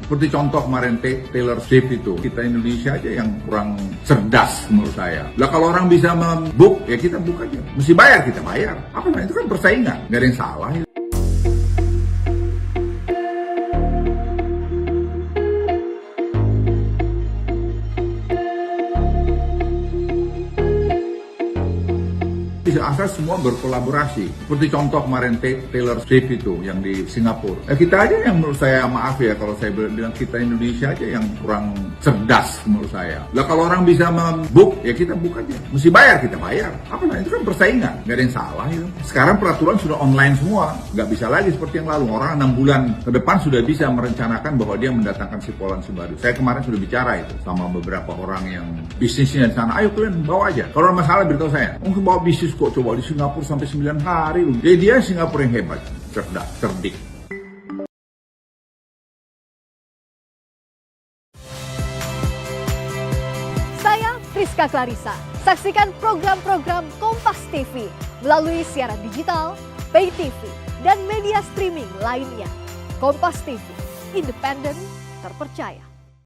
Seperti contoh kemarin Taylor Swift itu, kita Indonesia aja yang kurang cerdas menurut saya. Lah kalau orang bisa membook, ya kita book aja. Mesti bayar, kita bayar. Apa namanya? Itu kan persaingan, nggak ada yang salah. Asal semua berkolaborasi. Seperti contoh kemarin Taylor Swift itu yang di Singapura. Kita aja yang menurut saya, maaf ya kalau saya bilang, kita Indonesia aja yang kurang cerdas menurut saya. Lah kalau orang bisa membook, ya kita book aja. Mesti bayar, kita bayar. Apa namanya? Itu kan persaingan, nggak ada yang salah itu. Sekarang peraturan sudah online semua, nggak bisa lagi seperti yang lalu. Orang 6 bulan ke depan sudah bisa merencanakan bahwa dia mendatangkan si Polansi baru. Saya kemarin sudah bicara itu sama beberapa orang yang bisnisnya di sana. Ayo kalian bawa aja. Kalau ada masalah beritahu saya. Bawa bisnis kok, coba di Singapura sampai 9 hari loh. Jadi dia Singapura yang hebat, cerdas, cerdik. Saya Priska Clarissa. Saksikan program-program Kompas TV melalui siaran digital, pay TV, dan media streaming lainnya. Kompas TV, independen, terpercaya.